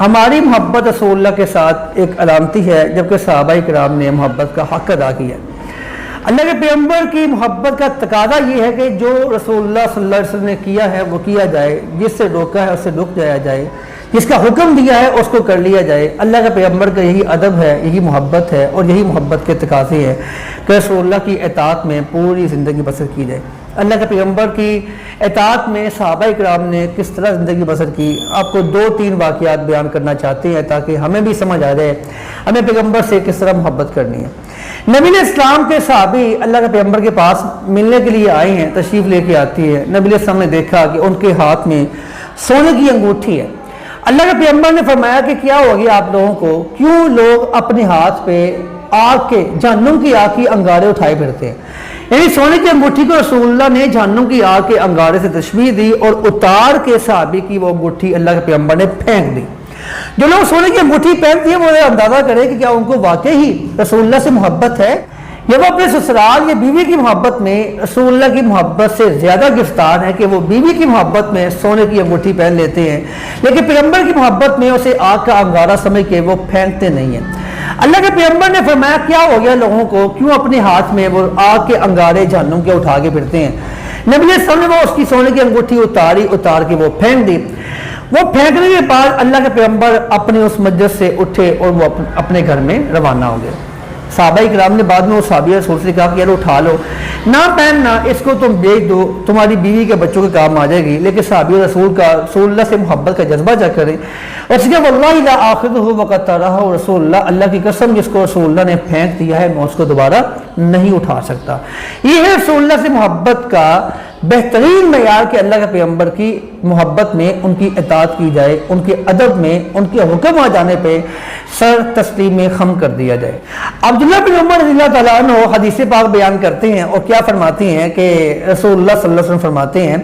ہماری محبت رسول اللہ کے ساتھ ایک علامتی ہے، جبکہ صحابہ کرام نے محبت کا حق ادا کیا۔ اللہ کے پیغمبر کی محبت کا تقاضا یہ ہے کہ جو رسول اللہ صلی اللہ علیہ وسلم نے کیا ہے وہ کیا جائے، جس سے روکا ہے اس سے رک جایا جائے، جس کا حکم دیا ہے اس کو کر لیا جائے۔ اللہ کے پیغمبر کا یہی ادب ہے، یہی محبت ہے، اور یہی محبت کے تقاضے ہیں کہ رسول اللہ کی اطاعت میں پوری زندگی بسر کی جائے۔ اللہ کے پیغمبر کی اطاعت میں صحابہ کرام نے کس طرح زندگی بسر کی، آپ کو 2-3 واقعات بیان کرنا چاہتے ہیں تاکہ ہمیں بھی سمجھ آ جائے ہمیں پیغمبر سے کس طرح محبت کرنی ہے۔ نبی علیہ السلام کے صحابی اللہ کے پیغمبر کے پاس ملنے کے لیے آئے ہیں، تشریف لے کے آتی ہے۔ نبی علیہ السلام نے دیکھا کہ ان کے ہاتھ میں سونے کی انگوٹھی ہے۔ اللہ کے پیغمبر نے فرمایا کہ کیا ہو گیا آپ لوگوں کو، کیوں لوگ اپنے ہاتھ پہ آگ کے، جہنم کی آگ کی انگارے اٹھائے پھرتے ہیں؟ یعنی سونے کی انگوٹھی کو رسول اللہ نے جہنم کی آگ کے انگارے سے تشبیہ دی اور اتار کے صحابی کی وہ انگوٹھی اللہ کے پیغمبر نے پھینک دی۔ جو لوگ سونے کی انگوٹھی پہنتے ہیں وہ اندازہ کرے کہ کیا ان کو واقعی ہی رسول اللہ سے محبت ہے، یا وہ اپنے سسرال یا بیوی کی محبت میں رسول اللہ کی محبت سے زیادہ گرفتار ہے کہ وہ بیوی کی محبت میں سونے کی انگوٹھی پہن لیتے ہیں، لیکن پیغمبر کی محبت میں اسے آگ کا انگارہ سمجھ کے وہ پھینکتے نہیں ہیں۔ اللہ کے پیغمبر نے فرمایا کیا ہو گیا لوگوں کو، کیوں اپنے ہاتھ میں وہ آگ کے انگارے جہنم کے اٹھا کے پھرتے ہیں؟ نبی علیہ السلام نے وہ اس کی سونے کی انگوٹھی اتار کے وہ پھینک دی۔ وہ پھینکنے کے بعد اللہ کے پیغمبر اپنے اس مجلس سے اٹھے اور وہ اپنے گھر میں روانہ ہو گئے۔ صحابہ کرام نے بعد میں وہ صحابی رسول سے کہا کہ یار اٹھا لو، نہ پہننا، اس کو تم بیچ دو، تمہاری بیوی کے بچوں کے کام آ جائے گی۔ لیکن صحابی رسول اللہ سے محبت کا جذبہ چیک کریں، اور اس کے واللہ لا آخذہ وقد طرحہ رسول اللہ، اللہ کی قسم جس کو رسول اللہ نے پھینک دیا ہے میں اس کو دوبارہ نہیں اٹھا سکتا۔ یہ ہے رسول اللہ سے محبت کا بہترین معیار کہ اللہ کے پیغمبر کی محبت میں ان کی اطاعت کی جائے، ان کے ادب میں ان کے حکم آ جانے پہ سر تسلیم میں خم کر دیا جائے۔ عبداللہ بن عمر رضی اللہ تعالیٰ عنہ حدیث پاک بیان کرتے ہیں اور کیا فرماتے ہیں کہ رسول اللہ صلی اللہ علیہ وسلم فرماتے ہیں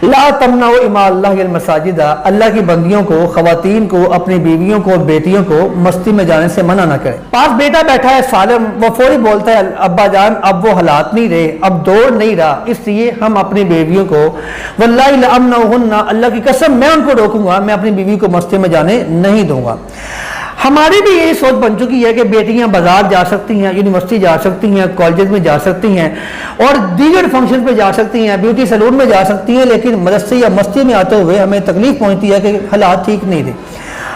لا تمنعوا اماء اللہ المساجد، اللہ کی بندیوں کو، خواتین کو، اپنی بیویوں کو اور بیٹیوں کو مسجد میں جانے سے منع نہ کریں۔ پاس بیٹا بیٹھا ہے سالم، وہ فوری بولتا ہے ابا جان اب وہ حالات نہیں رہے، اب دور نہیں رہا، اس لیے ہم اپنی بیویوں کو واللہ لامنعہن، اللہ کی قسم میں ان کو روکوں گا، میں اپنی بیوی کو مسجد میں جانے نہیں دوں گا۔ ہماری بھی یہی سوچ بن چکی ہے کہ بیٹیاں بازار جا سکتی ہیں، یونیورسٹی جا سکتی ہیں، کالجز میں جا سکتی ہیں اور دیگر فنکشن پہ جا سکتی ہیں، بیوٹی سیلون میں جا سکتی ہیں، لیکن مدرسے یا مسجد میں آتے ہوئے ہمیں تکلیف پہنچتی ہے کہ حالات ٹھیک نہیں تھے۔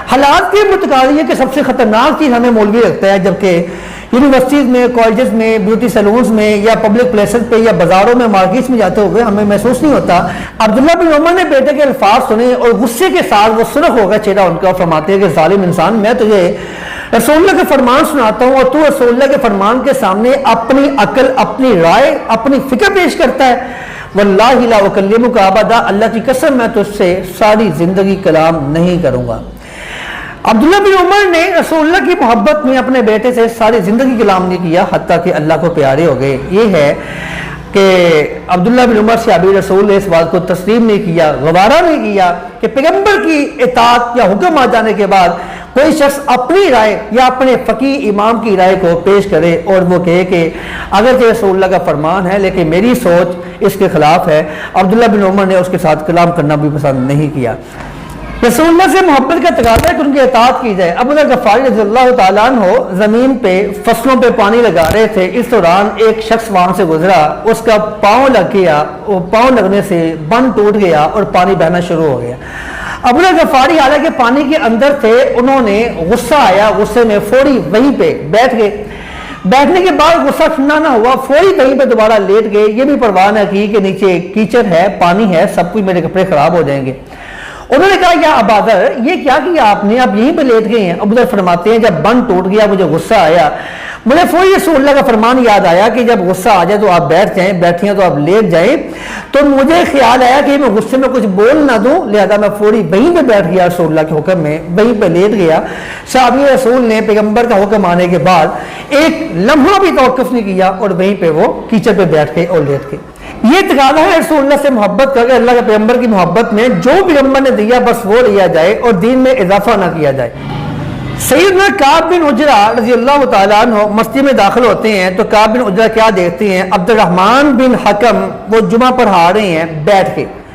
حالات کے متقاضی ہے کہ سب سے خطرناک چیز ہمیں مولوی رکھتا ہے، جبکہ یونیورسٹیز میں، کالجز میں، بیوٹی سیلونز میں یا پبلک پلیسز پہ یا بازاروں میں، مارکیٹس میں جاتے ہوئے ہمیں محسوس نہیں ہوتا۔ عبداللہ بن عمر نے بیٹے کے الفاظ سنے اور غصے کے ساتھ وہ سرخ ہو گیا چہرہ ان کا، فرماتے ہیں کہ ظالم انسان، میں تجھے رسول اللہ کے فرمان سناتا ہوں اور تو رسول اللہ کے فرمان کے سامنے اپنی عقل، اپنی رائے، اپنی فکر پیش کرتا ہے۔ واللہ لا اکلمک ابدا، اللہ کی قسم میں تجھ سے ساری زندگی کلام نہیں کروں گا۔ عبداللہ بن عمر نے رسول اللہ کی محبت میں اپنے بیٹے سے ساری زندگی کلام نہیں کیا، حتیٰ کہ اللہ کو پیارے ہو گئے۔ یہ ہے کہ عبداللہ بن عمر صحابی رسول نے اس بات کو تسلیم نہیں کیا، گوارا نہیں کیا کہ پیغمبر کی اطاعت یا حکم آ جانے کے بعد کوئی شخص اپنی رائے یا اپنے فقیہ امام کی رائے کو پیش کرے اور وہ کہے کہ اگر یہ رسول اللہ کا فرمان ہے لیکن میری سوچ اس کے خلاف ہے۔ عبداللہ بن عمر نے اس کے ساتھ کلام کرنا بھی پسند نہیں کیا۔ رسول اللہ سے محبت کا تقاضا ہے کہ ان کی اطاعت کی جائے۔ ابو ذر غفاری رضی اللہ تعالیٰ عنہ زمین پہ فصلوں پہ پانی لگا رہے تھے، اس دوران ایک شخص وہاں سے گزرا، اس کا پاؤں لگ گیا، وہ پاؤں لگنے سے بند ٹوٹ گیا اور پانی بہنا شروع ہو گیا۔ ابو ذر غفاری حالانکہ پانی کے اندر تھے، انہوں نے غصہ آیا، غصے میں فوری وہیں پہ بیٹھ گئے۔ بیٹھنے کے بعد غصہ ٹھنڈا نہ ہوا، فوری وہیں پہ دوبارہ لیٹ گئے، یہ بھی پرواہ نہ کی کہ نیچے کیچڑ ہے، پانی ہے، سب کچھ میرے کپڑے خراب ہو جائیں گے۔ انہوں نے کہا یا ابا ذر یہ کیا کیا آپ نے، آپ یہیں پہ لیٹ گئے ہیں؟ ابو ذر فرماتے ہیں جب بند ٹوٹ گیا مجھے غصہ آیا، مجھے فوری رسول اللہ کا فرمان یاد آیا کہ جب غصہ آ جائے تو آپ بیٹھ جائیں، بیٹھیں تو آپ لیٹ جائیں، تو مجھے خیال آیا کہ میں غصے میں کچھ بول نہ دوں، لہذا میں فوری وہیں پہ بیٹھ گیا، رسول اللہ کے حکم میں وہیں پہ لیٹ گیا۔ صحابی رسول نے پیغمبر کا حکم آنے کے بعد ایک لمحہ بھی توقف نہیں کیا اور وہیں پہ وہ کیچڑ پہ بیٹھ گئے اور لیٹ گئے۔ یہ تقاضا ہے رسول اللہ سے محبت کر کے، اللہ کے پیغمبر کی محبت میں جو پیغمبر نے دیا بس وہ لیا جائے اور دین میں اضافہ نہ کیا جائے۔ سیدنا کعب بن عجرہ رضی اللہ تعالیٰ عنہ مسجد میں داخل ہوتے ہیں تو کعب بن عجرہ کیا دیکھتے ہیں، عبد الرحمن بن حکم وہ جمعہ پڑھا رہے ہیں بیٹھ کے،